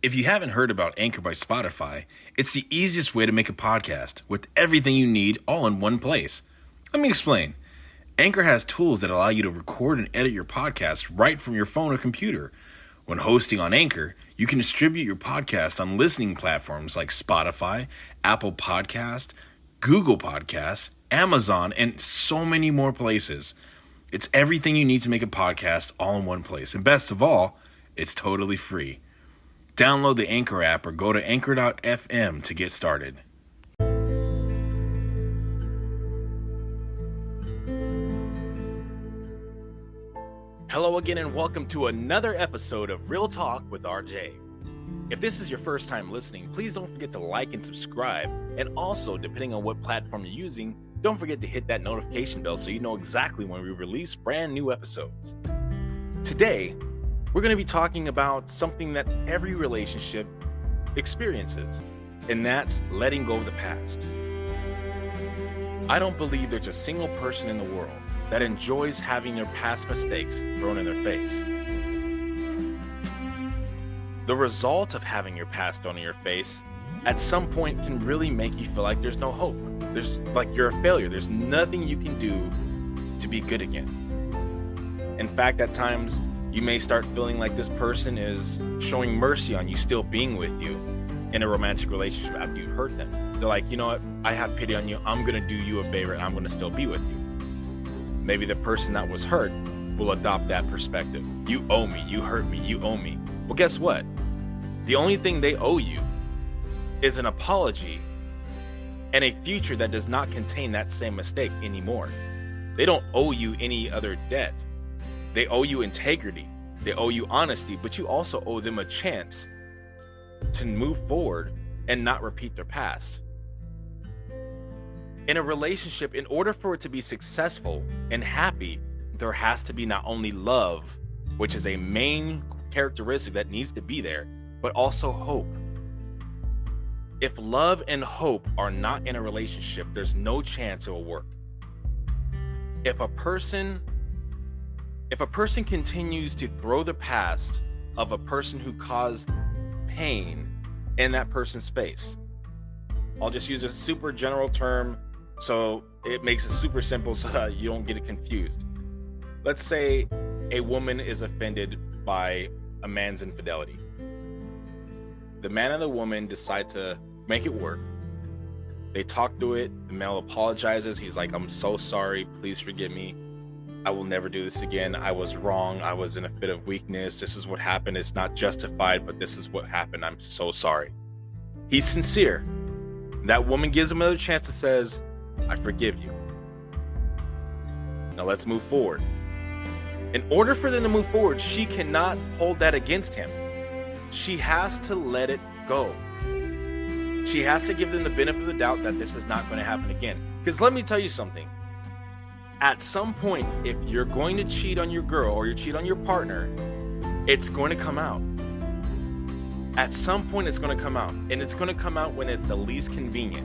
If you haven't heard about Anchor by Spotify, it's the easiest way to make a podcast with everything you need all in one place. Let me explain. Anchor has tools that allow you to record and edit your podcast right from your phone or computer. When hosting on Anchor, you can distribute your podcast on listening platforms like Spotify, Apple Podcast, Google Podcast, Amazon, and so many more places. It's everything you need to make a podcast all in one place. And best of all, it's totally free. Download the Anchor app or go to anchor.fm to get started. Hello again and welcome to another episode of Real Talk with RJ. If this is your first time listening, please don't forget to like and subscribe. And also, depending on what platform you're using, don't forget to hit that notification bell so you know exactly when we release brand new episodes. Today, we're going to be talking about something that every relationship experiences, and that's letting go of the past. I don't believe there's a single person in the world that enjoys having their past mistakes thrown in their face. The result of having your past thrown in your face at some point can really make you feel like there's no hope. There's like you're a failure. There's nothing you can do to be good again. In fact, at times, you may start feeling like this person is showing mercy on you still being with you in a romantic relationship after you've hurt them. They're like, you know what? I have pity on you. I'm going to do you a favor and I'm going to still be with you. Maybe the person that was hurt will adopt that perspective. You owe me. You hurt me. You owe me. Well, guess what? The only thing they owe you is an apology and a future that does not contain that same mistake anymore. They don't owe you any other debt. They owe you integrity. They owe you honesty, but you also owe them a chance to move forward and not repeat their past. In a relationship, in order for it to be successful and happy, there has to be not only love, which is a main characteristic that needs to be there, but also hope. If love and hope are not in a relationship, there's no chance it will work. If a person continues to throw the past of a person who caused pain in that person's face, I'll just use a super general term so it makes it super simple so that you don't get it confused. Let's say a woman is offended by a man's infidelity. The man and the woman decide to make it work. They talk through it. The male apologizes. He's like, I'm so sorry. Please forgive me. I will never do this again. I was wrong. I was in a fit of weakness. This is what happened. It's not justified, but this is what happened. I'm so sorry. He's sincere. That woman gives him another chance and says, I forgive you. Now let's move forward. In order for them to move forward, she cannot hold that against him. She has to let it go. She has to give them the benefit of the doubt that this is not going to happen again. Because let me tell you something. At some point, if you're going to cheat on your girl or you cheat on your partner, it's going to come out. At some point, it's going to come out. And it's going to come out when it's the least convenient.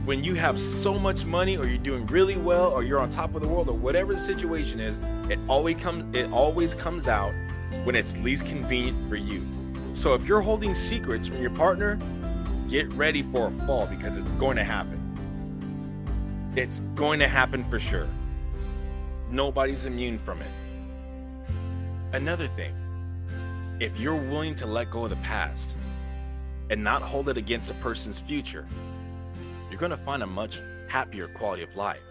When you have so much money or you're doing really well or you're on top of the world or whatever the situation is, it always comes out when it's least convenient for you. So if you're holding secrets from your partner, get ready for a fall because it's going to happen. It's going to happen for sure. Nobody's immune from it. Another thing, if you're willing to let go of the past and not hold it against a person's future, you're going to find a much happier quality of life.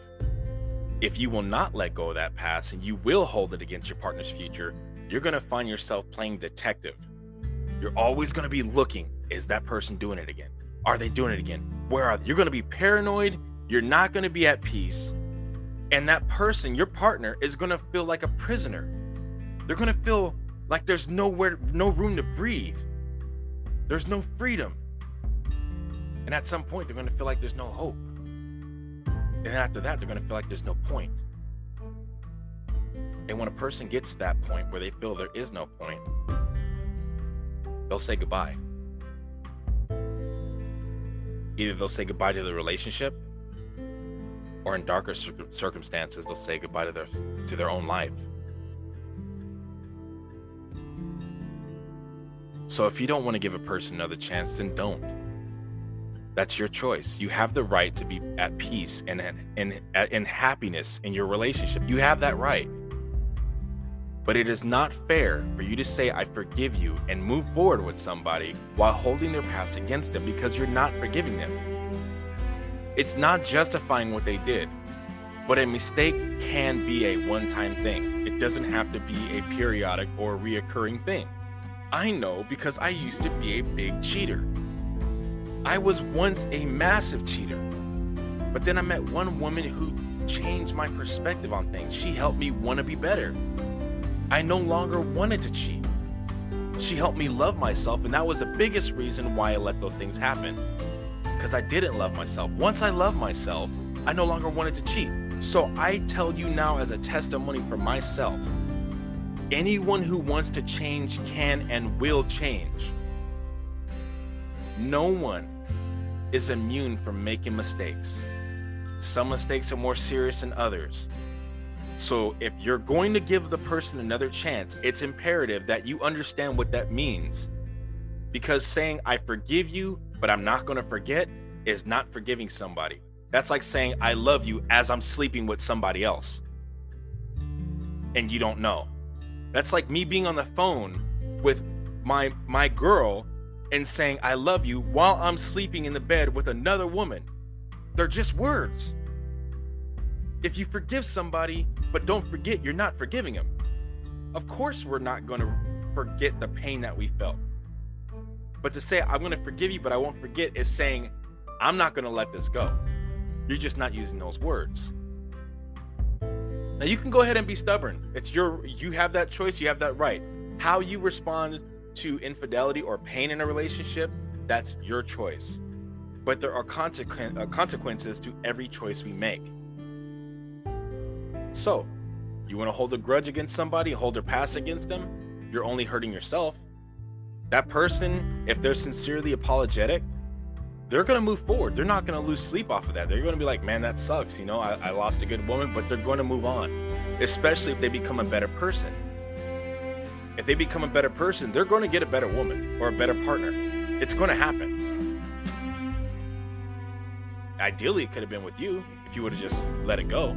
If you will not let go of that past and you will hold it against your partner's future, you're going to find yourself playing detective. You're always going to be looking, is that person doing it again? Are they doing it again? Where are they? You're going to be paranoid. You're not going to be at peace. And that person, your partner, is going to feel like a prisoner. They're going to feel like there's no room to breathe. There's no freedom. And at some point, they're going to feel like there's no hope. And after that, they're going to feel like there's no point. And when a person gets to that point where they feel there is no point, they'll say goodbye. Either they'll say goodbye to the relationship, or in darker circumstances, they'll say goodbye to their own life. So if you don't want to give a person another chance, then don't. That's your choice. You have the right to be at peace and happiness in your relationship. You have that right. But it is not fair for you to say, I forgive you, and move forward with somebody while holding their past against them, because you're not forgiving them. It's not justifying what they did, but a mistake can be a one-time thing. It doesn't have to be a periodic or reoccurring thing. I know, because I used to be a big cheater. I was once a massive cheater, but then I met one woman who changed my perspective on things. She helped me want to be better. I no longer wanted to cheat. She helped me love myself, and that was the biggest reason why I let those things happen, because I didn't love myself. Once I loved myself, I no longer wanted to cheat. So I tell you now, as a testimony for myself, anyone who wants to change can and will change. No one is immune from making mistakes. Some mistakes are more serious than others. So if you're going to give the person another chance, it's imperative that you understand what that means. Because saying, I forgive you, but I'm not going to forget, is not forgiving somebody. That's like saying, I love you as I'm sleeping with somebody else, and you don't know. That's like me being on the phone with my girl and saying, I love you, while I'm sleeping in the bed with another woman. They're just words. If you forgive somebody, but don't forget, you're not forgiving them. Of course, we're not going to forget the pain that we felt. But to say, I'm going to forgive you, but I won't forget, is saying, I'm not going to let this go. You're just not using those words. Now, you can go ahead and be stubborn. You have that choice. You have that right. How you respond to infidelity or pain in a relationship, that's your choice. But there are consequences to every choice we make. So, you want to hold a grudge against somebody, hold their past against them, you're only hurting yourself. That person, if they're sincerely apologetic, they're going to move forward. They're not going to lose sleep off of that. They're going to be like, man, that sucks. I lost a good woman, but they're going to move on, especially if they become a better person. If they become a better person, they're going to get a better woman or a better partner. It's going to happen. Ideally, it could have been with you if you would have just let it go.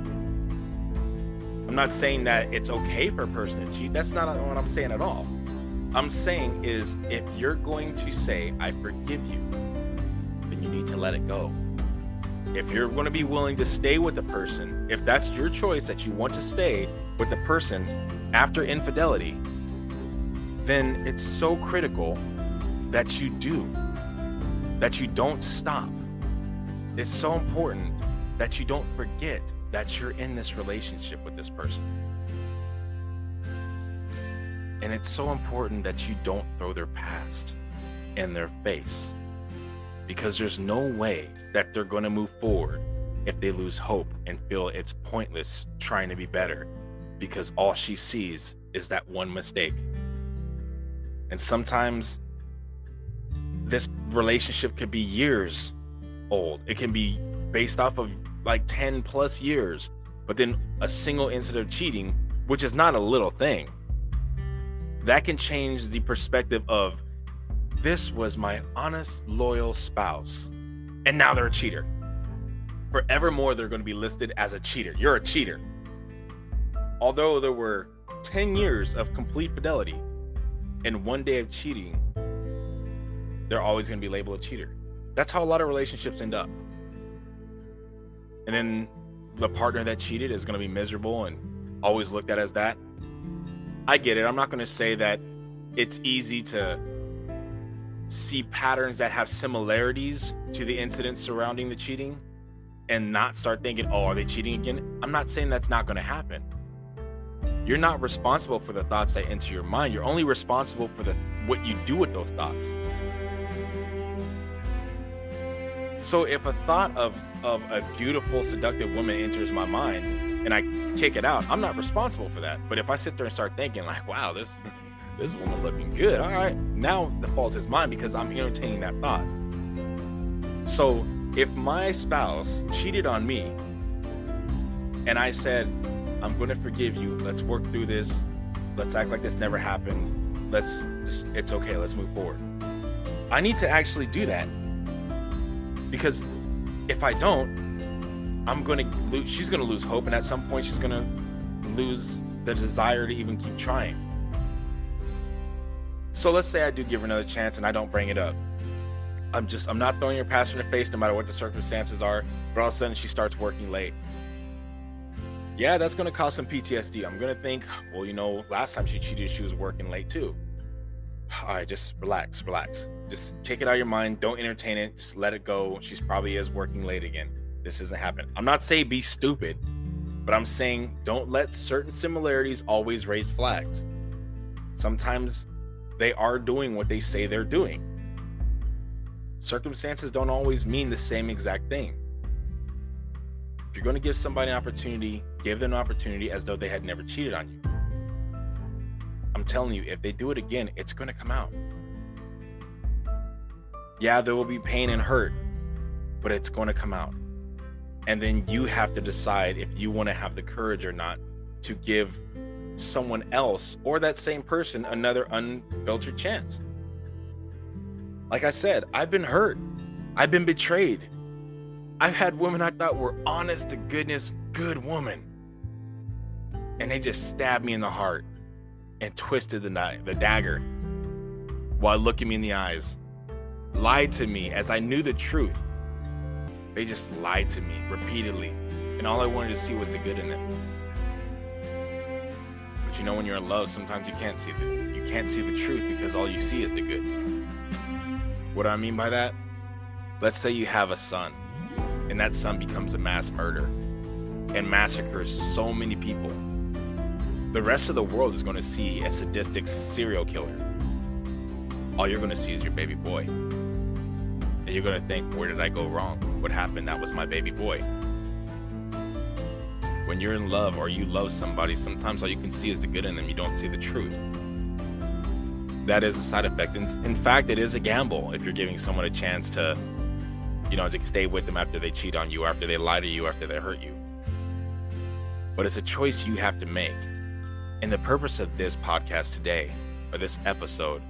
I'm not saying that it's okay for a person to cheat. That's not what I'm saying at all. I'm saying is, if you're going to say, I forgive you, then you need to let it go. If you're going to be willing to stay with the person, if that's your choice, that you want to stay with the person after infidelity, then it's so critical that you don't stop. It's so important that you don't forget that you're in this relationship with this person. And it's so important that you don't throw their past in their face, because there's no way that they're going to move forward if they lose hope and feel it's pointless trying to be better, because all she sees is that one mistake. And sometimes this relationship could be years old. It can be based off of like 10 plus years, but then a single incident of cheating, which is not a little thing, that can change the perspective of, this was my honest, loyal spouse, and now they're a cheater. Forevermore, they're going to be listed as a cheater. You're a cheater. Although there were 10 years of complete fidelity and 1 day of cheating, they're always going to be labeled a cheater. That's how a lot of relationships end up. And then the partner that cheated is going to be miserable and always looked at as that. I get it. I'm not going to say that it's easy to see patterns that have similarities to the incidents surrounding the cheating and not start thinking, oh, are they cheating again? I'm not saying that's not going to happen. You're not responsible for the thoughts that enter your mind. You're only responsible for what you do with those thoughts. So if a thought of a beautiful, seductive woman enters my mind and I kick it out, I'm not responsible for that. But if I sit there and start thinking like, wow, this woman looking good, all right, now the fault is mine because I'm entertaining that thought. So if my spouse cheated on me and I said, I'm going to forgive you, let's work through this, let's act like this never happened, it's okay, let's move forward. I need to actually do that, because if I don't, she's gonna lose hope, and at some point she's gonna lose the desire to even keep trying. So let's say I do give her another chance and I don't bring it up. I'm not throwing her past in her face no matter what the circumstances are, but all of a sudden she starts working late. Yeah, that's going to cause some PTSD. I'm going to think, well, last time she cheated, she was working late too. All right, just relax. Just kick it out of your mind. Don't entertain it. Just let it go. She's probably is working late again. This isn't happening. I'm not saying be stupid, but I'm saying don't let certain similarities always raise flags. Sometimes they are doing what they say they're doing. Circumstances don't always mean the same exact thing. If you're going to give somebody an opportunity, give them an opportunity as though they had never cheated on you. I'm telling you, if they do it again, it's going to come out. Yeah, there will be pain and hurt, but it's going to come out. And then you have to decide if you want to have the courage or not to give someone else or that same person another unfiltered chance. Like I said, I've been hurt. I've been betrayed. I've had women I thought were honest to goodness, good woman, and they just stabbed me in the heart and twisted the dagger while looking me in the eyes, lied to me as I knew the truth. They just lied to me repeatedly, and all I wanted to see was the good in them. But when you're in love, sometimes you can't see the truth because all you see is the good. What do I mean by that? Let's say you have a son, and that son becomes a mass murderer and massacres so many people. The rest of the world is going to see a sadistic serial killer. All you're going to see is your baby boy. And you're going to think, where did I go wrong? What happened? That was my baby boy. When you're in love or you love somebody, sometimes all you can see is the good in them. You don't see the truth. That is a side effect. In fact, it is a gamble if you're giving someone a chance to stay with them after they cheat on you, after they lie to you, after they hurt you. But it's a choice you have to make. And the purpose of this podcast today, or this episode,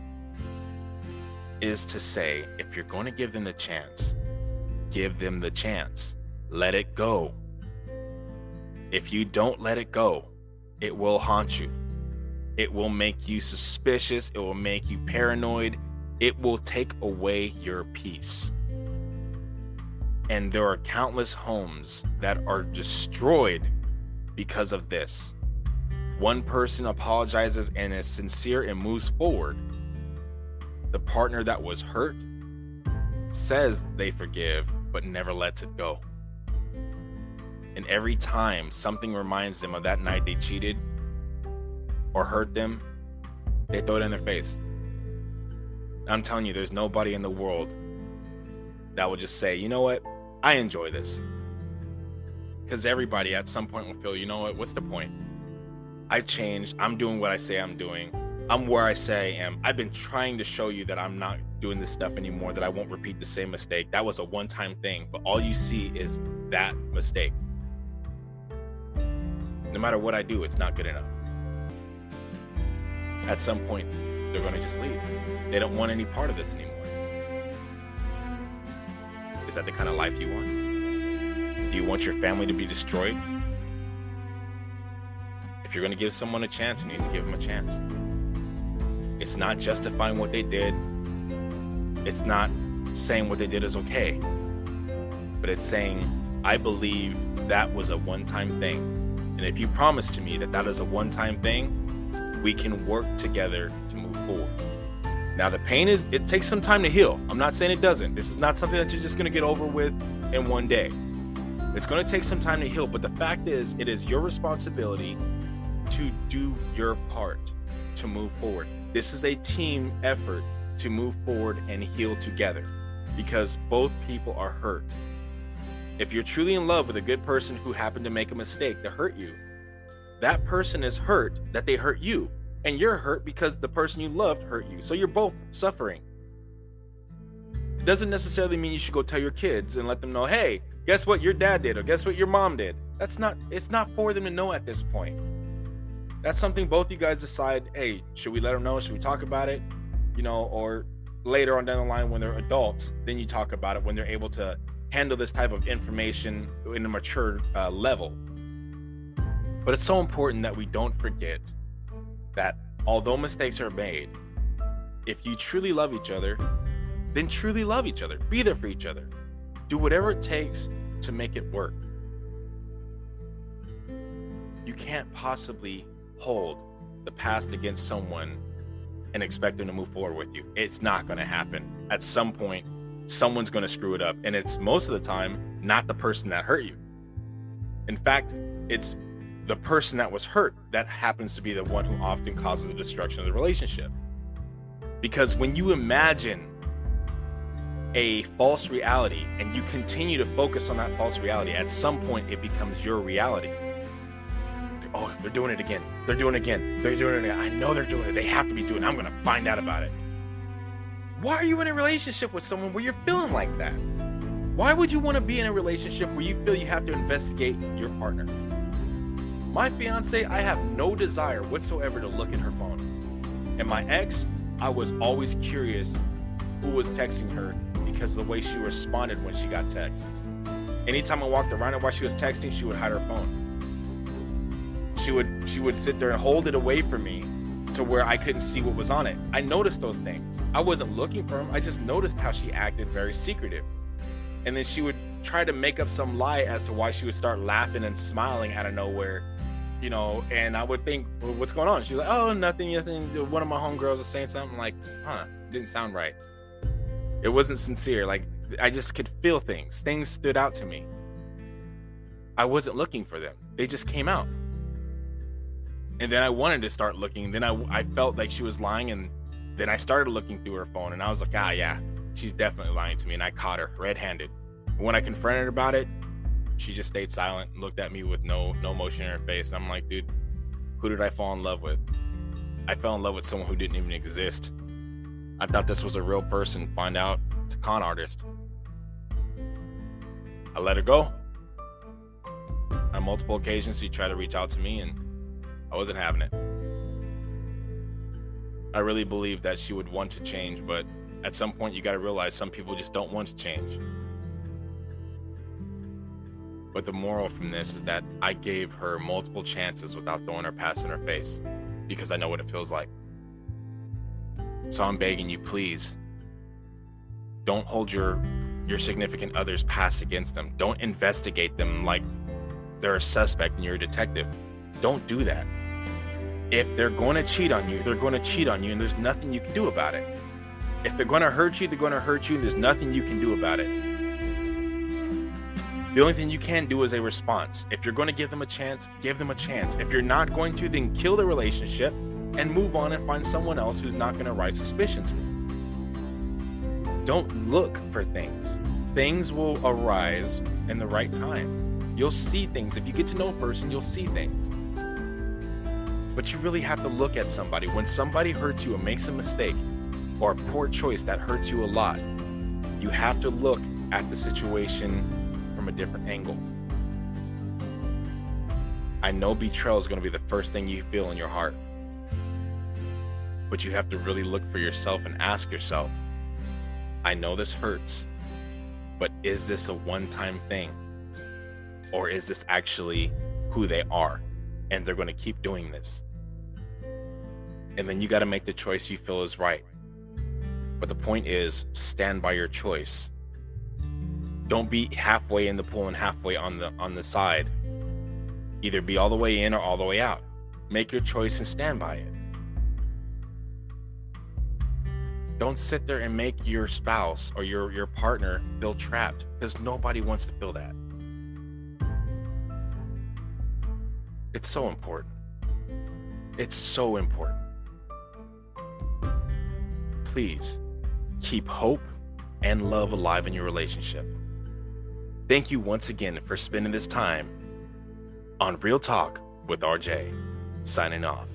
is to say, if you're going to give them the chance, give them the chance. Let it go. If you don't let it go, it will haunt you. It will make you suspicious. It will make you paranoid. It will take away your peace. And there are countless homes that are destroyed because of this. One person apologizes and is sincere and moves forward. The partner that was hurt says they forgive, but never lets it go. And every time something reminds them of that night they cheated or hurt them, they throw it in their face. I'm telling you, there's nobody in the world that will just say, you know what, I enjoy this. Because everybody at some point will feel, you know what, what's the point? I changed. I'm doing what I say I'm doing. I'm where I say I am. I've been trying to show you that I'm not doing this stuff anymore, that I won't repeat the same mistake. That was a one-time thing, but all you see is that mistake. No matter what I do, it's not good enough. At some point, they're going to just leave. They don't want any part of this anymore. Is that the kind of life you want? Do you want your family to be destroyed? If you're going to give someone a chance, you need to give them a chance. It's not justifying what they did. It's not saying what they did is okay. But it's saying, I believe that was a one-time thing. And if you promise to me that that is a one-time thing, we can work together to move forward. Now, the pain it takes some time to heal. I'm not saying it doesn't. This is not something that you're just going to get over with in one day. It's going to take some time to heal. But the fact is, it is your responsibility to do your part to move forward. This is a team effort to move forward and heal together, because both people are hurt. If you're truly in love with a good person who happened to make a mistake to hurt you, that person is hurt that they hurt you, and you're hurt because the person you loved hurt you. So you're both suffering. It doesn't necessarily mean you should go tell your kids and let them know, hey, guess what your dad did, or guess what your mom did. It's not for them to know at this point. That's something both you guys decide, hey, should we let them know? Should we talk about it? Or later on down the line when they're adults, then you talk about it when they're able to handle this type of information in a mature level. But it's so important that we don't forget that although mistakes are made, if you truly love each other, then truly love each other. Be there for each other. Do whatever it takes to make it work. You can't possibly hold the past against someone and expect them to move forward with you. It's not going to happen. At some point, someone's going to screw it up. And it's most of the time not the person that hurt you. In fact, it's the person that was hurt that happens to be the one who often causes the destruction of the relationship. Because when you imagine a false reality and you continue to focus on that false reality, at some point it becomes your reality. Oh, they're doing it again. They're doing it again. They're doing it again. I know they're doing it. They have to be doing it. I'm going to find out about it. Why are you in a relationship with someone where you're feeling like that? Why would you want to be in a relationship where you feel you have to investigate your partner? My fiance, I have no desire whatsoever to look in her phone. And my ex, I was always curious who was texting her because of the way she responded when she got texts. Anytime I walked around her while she was texting, she would hide her phone. She would sit there and hold it away from me to where I couldn't see what was on it. I noticed those things. I wasn't looking for them. I just noticed how she acted very secretive. And then she would try to make up some lie as to why she would start laughing and smiling out of nowhere. And I would think, well, what's going on? She's like, oh, nothing. One of my homegirls is saying something like, didn't sound right. It wasn't sincere. Like, I just could feel things. Things stood out to me. I wasn't looking for them. They just came out. And then I wanted to start looking. Then I felt like she was lying. And then I started looking through her phone. And I was like, yeah, she's definitely lying to me. And I caught her red-handed. When I confronted her about it, she just stayed silent and looked at me with no emotion in her face. And I'm like, dude, who did I fall in love with? I fell in love with someone who didn't even exist. I thought this was a real person. Find out it's a con artist. I let her go. On multiple occasions, she tried to reach out to me and I wasn't having it. I really believed that she would want to change, but at some point you got to realize some people just don't want to change. But the moral from this is that I gave her multiple chances without throwing her past in her face because I know what it feels like. So I'm begging you, please, don't hold your significant other's past against them. Don't investigate them like they're a suspect and you're a detective. Don't do that. If they're going to cheat on you, they're going to cheat on you and there's nothing you can do about it. If they're going to hurt you, they're going to hurt you and there's nothing you can do about it. The only thing you can do is a response. If you're going to give them a chance, give them a chance. If you're not going to, then kill the relationship and move on and find someone else who's not going to raise suspicions. Don't look for things. Things will arise in the right time. You'll see things. If you get to know a person, you'll see things. But you really have to look at somebody. When somebody hurts you and makes a mistake or a poor choice that hurts you a lot, you have to look at the situation from a different angle. I know betrayal is going to be the first thing you feel in your heart. But you have to really look for yourself and ask yourself, I know this hurts, but is this a one-time thing? Or is this actually who they are? And they're going to keep doing this. And then you got to make the choice you feel is right. But the point is, stand by your choice. Don't be halfway in the pool and halfway on the side. Either be all the way in or all the way out. Make your choice and stand by it. Don't sit there and make your spouse or your partner feel trapped, because nobody wants to feel that. It's so important. It's so important. Please keep hope and love alive in your relationship. Thank you once again for spending this time on Real Talk with RJ. Signing off.